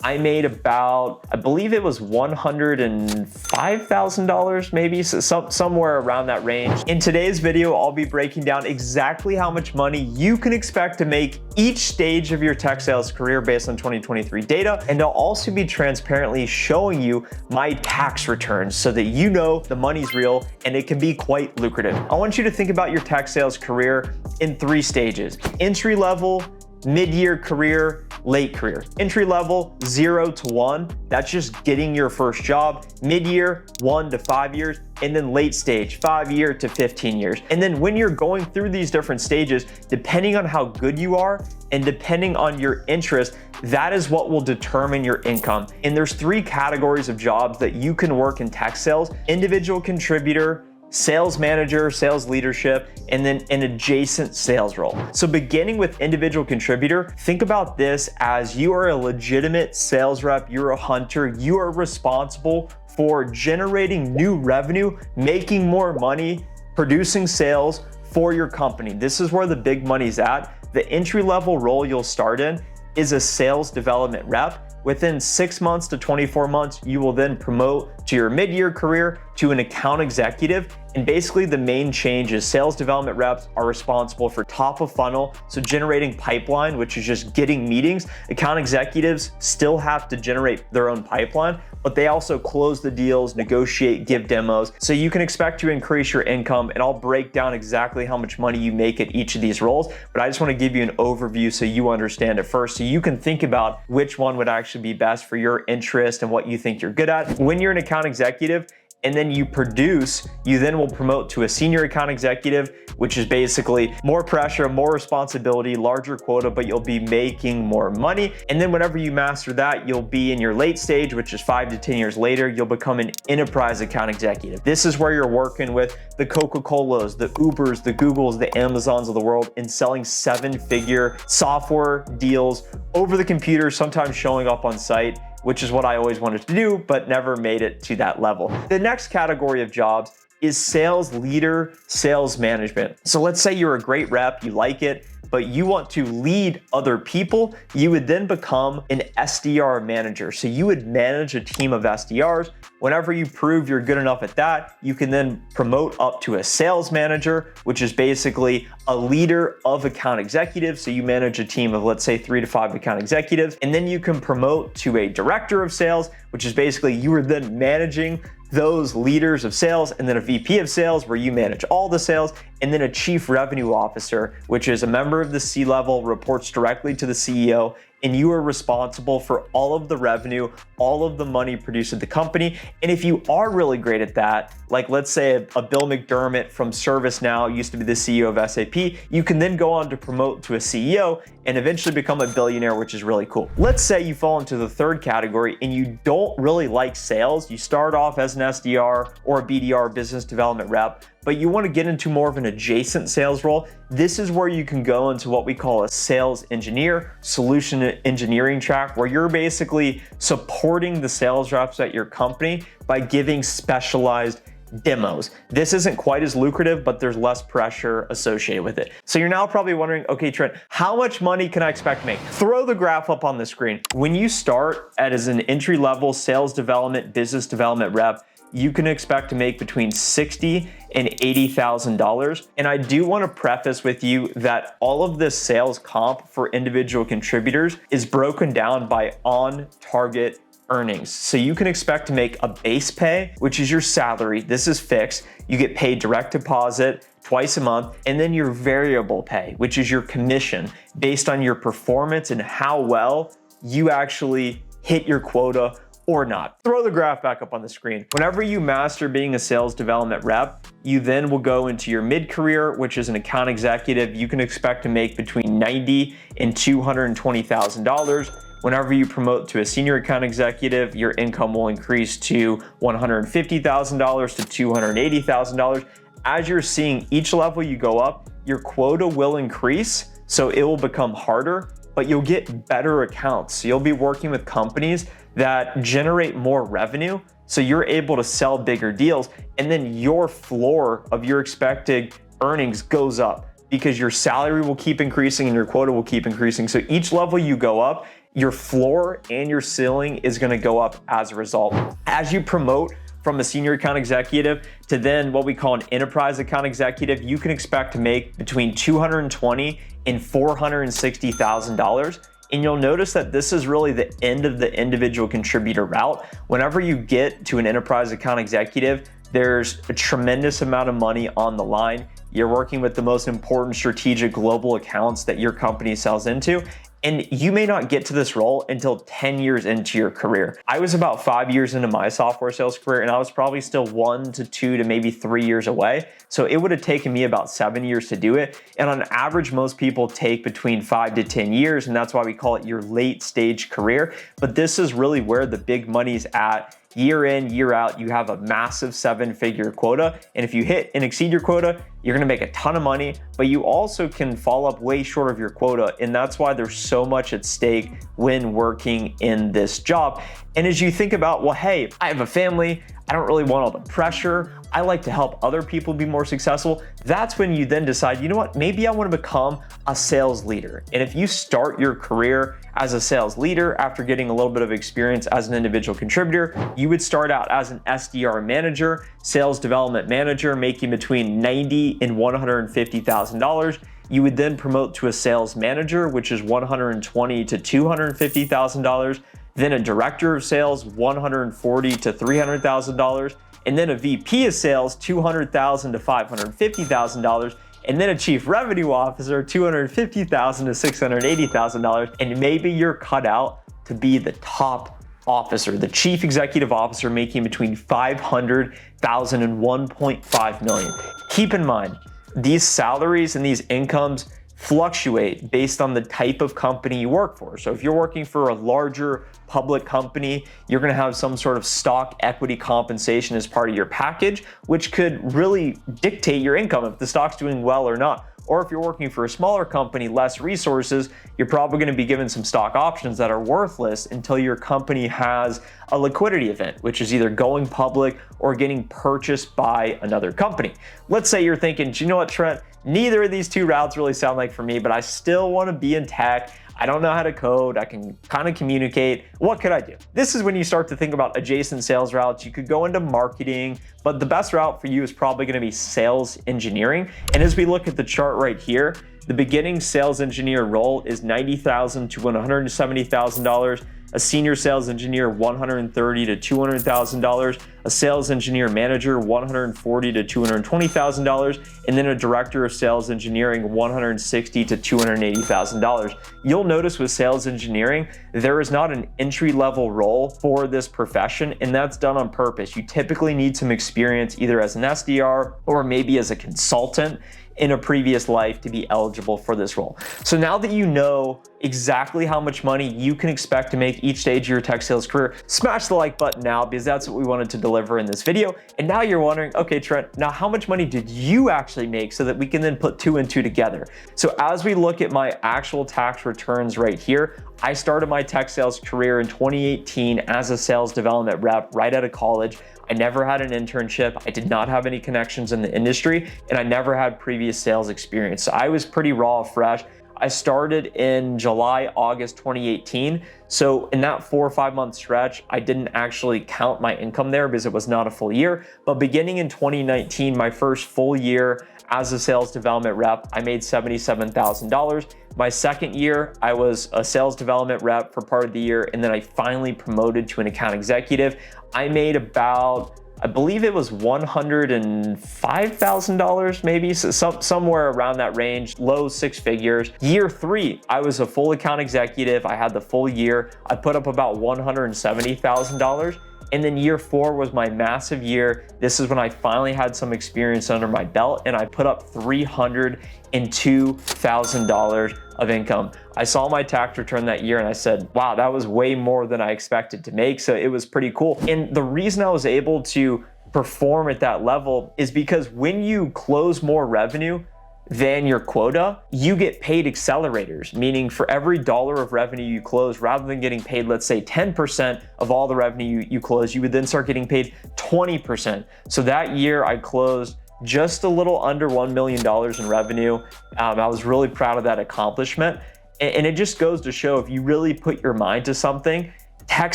I made about, I believe it was $105,000 maybe, so somewhere around that range. In today's video, I'll be breaking down exactly how much money you can expect to make each stage of your tech sales career based on 2023 data. And I'll also be transparently showing you my tax returns so that you know the money's real and it can be quite lucrative. I want you to think about your tech sales career in 3 stages: entry level, mid-year career, late career. Entry level, 0 to 1, that's just getting your first job. Mid-year, 1 to 5 years, and then late stage, 5 year to 15 years. And then when you're going through these different stages, depending on how good you are and depending on your interest, that is what will determine your income. And there's 3 categories of jobs that you can work in tech sales: individual contributor, sales manager, sales leadership, and then an adjacent sales role. So beginning with individual contributor, think about this as you are a legitimate sales rep, you're a hunter, you are responsible for generating new revenue, making more money, producing sales for your company. This is where the big money's at. The entry-level role you'll start in is a sales development rep. Within 6 months to 24 months, you will then promote to your mid-year career to an account executive. And basically the main change is sales development reps are responsible for top of funnel, so generating pipeline, which is just getting meetings. Account executives still have to generate their own pipeline, but they also close the deals, negotiate, give demos. So you can expect to increase your income, and I'll break down exactly how much money you make at each of these roles, but I just want to give you an overview so you understand it first, so you can think about which one would actually be best for your interest and what you think you're good at. When you're an account executive, and then you produce, you then will promote to a senior account executive, which is basically more pressure, more responsibility, larger quota, but you'll be making more money. And then whenever you master that, you'll be in your late stage, which is 5 to 10 years later, you'll become an enterprise account executive. This is where you're working with the Coca-Colas, the Ubers, the Googles, the Amazons of the world, and selling 7-figure software deals over the computer, sometimes showing up on site, which is what I always wanted to do, but never made it to that level. The next category of jobs is sales leader, sales management. So let's say you're a great rep, you like it, but you want to lead other people, you would then become an SDR manager. So you would manage a team of SDRs. Whenever you prove you're good enough at that, you can then promote up to a sales manager, which is basically a leader of account executives. So you manage a team of, let's say, 3 to 5 account executives, and then you can promote to a director of sales, which is basically you are then managing those leaders of sales, and then a VP of sales where you manage all the sales, and then a chief revenue officer, which is a member of the C-level, reports directly to the CEO, and you are responsible for all of the revenue, all of the money produced at the company. And if you are really great at that, like let's say a Bill McDermott from ServiceNow used to be the CEO of SAP, you can then go on to promote to a CEO and eventually become a billionaire, which is really cool. Let's say you fall into the third category and you don't really like sales. You start off as an SDR or a BDR, business development rep, but you want to get into more of an adjacent sales role. This is where you can go into what we call a sales engineer, solution engineering track, where you're basically supporting the sales reps at your company by giving specialized demos. This isn't quite as lucrative, but there's less pressure associated with it. So you're now probably wondering, okay, Trent, how much money can I expect to make? Throw the graph up on the screen. When you start as an entry-level sales development, business development rep, you can expect to make between $60,000 and $80,000. And I do want to preface with you that all of this sales comp for individual contributors is broken down by on-target earnings. So you can expect to make a base pay, which is your salary. This is fixed. You get paid direct deposit twice a month, and then your variable pay, which is your commission based on your performance and how well you actually hit your quota or not. Throw the graph back up on the screen. Whenever you master being a sales development rep, you then will go into your mid-career, which is an account executive. You can expect to make between $90,000 and $220,000. Whenever you promote to a senior account executive, your income will increase to $150,000 to $280,000. As you're seeing each level you go up, your quota will increase, so it will become harder, but you'll get better accounts. So you'll be working with companies that generate more revenue, so you're able to sell bigger deals, and then your floor of your expected earnings goes up because your salary will keep increasing and your quota will keep increasing. So each level you go up, your floor and your ceiling is gonna go up as a result. As you promote from a senior account executive to then what we call an enterprise account executive, you can expect to make between $220,000 and $460,000. And you'll notice that this is really the end of the individual contributor route. Whenever you get to an enterprise account executive, there's a tremendous amount of money on the line. You're working with the most important strategic global accounts that your company sells into. And you may not get to this role until 10 years into your career. I was about 5 years into my software sales career, and I was probably still 1 to 2 to maybe 3 years away. So it would have taken me about 7 years to do it. And on average, most people take between 5 to 10 years, and that's why we call it your late stage career. But this is really where the big money's at. Year in, year out, you have a massive 7-figure quota. And if you hit and exceed your quota, you're gonna make a ton of money, but you also can fall up way short of your quota. And that's why there's so much at stake when working in this job. And as you think about, well, hey, I have a family, I don't really want all the pressure, I like to help other people be more successful, that's when you then decide, you know what, maybe I want to become a sales leader. And if you start your career as a sales leader after getting a little bit of experience as an individual contributor, you would start out as an SDR manager, sales development manager, making between $90,000 and $150,000. You would then promote to a sales manager, which is $120,000 to $250,000. Then a director of sales, $140,000 to $300,000. And then a VP of sales, $200,000 to $550,000. And then a chief revenue officer, $250,000 to $680,000. And maybe you're cut out to be the top officer, the chief executive officer, making between $500,000 and $1.5 million. Keep in mind, these salaries and these incomes fluctuate based on the type of company you work for. So if you're working for a larger public company, you're gonna have some sort of stock equity compensation as part of your package, which could really dictate your income if the stock's doing well or not. Or if you're working for a smaller company, less resources, you're probably gonna be given some stock options that are worthless until your company has a liquidity event, which is either going public or getting purchased by another company. Let's say you're thinking, do you know what, Trent? Neither of these two routes really sound like for me, but I still wanna be in tech. I don't know how to code, I can kind of communicate. What could I do? This is when you start to think about adjacent sales routes. You could go into marketing, but the best route for you is probably gonna be sales engineering. And as we look at the chart right here, the beginning sales engineer role is $90,000 to $170,000. A senior sales engineer, $130,000 to $200,000, a sales engineer manager, $140,000 to $220,000, and then a director of sales engineering, $160,000 to $280,000. You'll notice with sales engineering, there is not an entry-level role for this profession, and that's done on purpose. You typically need some experience either as an SDR or maybe as a consultant in a previous life to be eligible for this role. So now that you know exactly how much money you can expect to make each stage of your tech sales career, smash the like button now, because that's what we wanted to deliver in this video. And now you're wondering, okay, Trent, now how much money did you actually make so that we can then put 2 and 2 together? So as we look at my actual tax returns right here, I started my tech sales career in 2018 as a sales development rep right out of college. I never had an internship. I did not have any connections in the industry, and I never had previous sales experience. So I was pretty raw, fresh. I started in July, August 2018. So in that 4 or 5 month stretch, I didn't actually count my income there because it was not a full year. But beginning in 2019, my first full year as a sales development rep, I made $77,000. My second year, I was a sales development rep for part of the year, and then I finally promoted to an account executive. I made about, I believe it was $105,000 maybe, so somewhere around that range, low 6 figures. Year 3, I was a full account executive. I had the full year. I put up about $170,000. And then year 4 was my massive year. This is when I finally had some experience under my belt, and I put up $302,000 of income. I saw my tax return that year and I said, wow, that was way more than I expected to make. So it was pretty cool. And the reason I was able to perform at that level is because when you close more revenue than your quota, you get paid accelerators, meaning for every dollar of revenue you close, rather than getting paid, let's say 10% of all the revenue you close, you would then start getting paid 20%. So that year I closed just a little under $1 million in revenue. I was really proud of that accomplishment. And it just goes to show, if you really put your mind to something, tech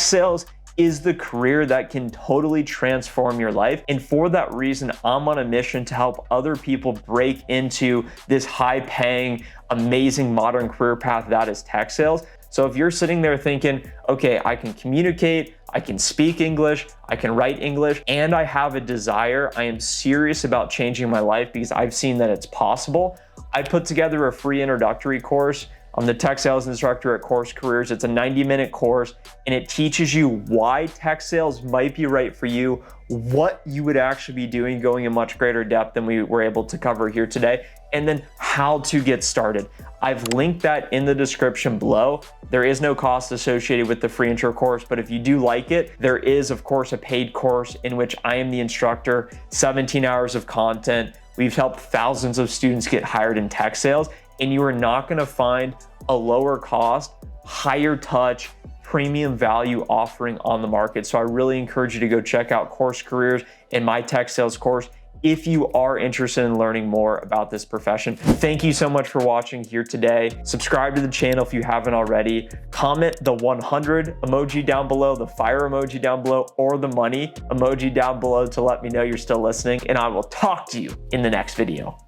sales is the career that can totally transform your life. And for that reason, I'm on a mission to help other people break into this high-paying, amazing modern career path that is tech sales. So if you're sitting there thinking, okay, I can communicate, I can speak English, I can write English, and I have a desire, I am serious about changing my life because I've seen that it's possible, I put together a free introductory course. I'm the tech sales instructor at Course Careers. It's a 90-minute course, and it teaches you why tech sales might be right for you, what you would actually be doing, going in much greater depth than we were able to cover here today, and then how to get started. I've linked that in the description below. There is no cost associated with the free intro course, but if you do like it, there is, of course, a paid course in which I am the instructor, 17 hours of content. We've helped thousands of students get hired in tech sales, and you are not gonna find a lower cost, higher touch, premium value offering on the market. So I really encourage you to go check out Course Careers and my tech sales course if you are interested in learning more about this profession. Thank you so much for watching here today. Subscribe to the channel if you haven't already. Comment the 100 emoji down below, the fire emoji down below, or the money emoji down below to let me know you're still listening, and I will talk to you in the next video.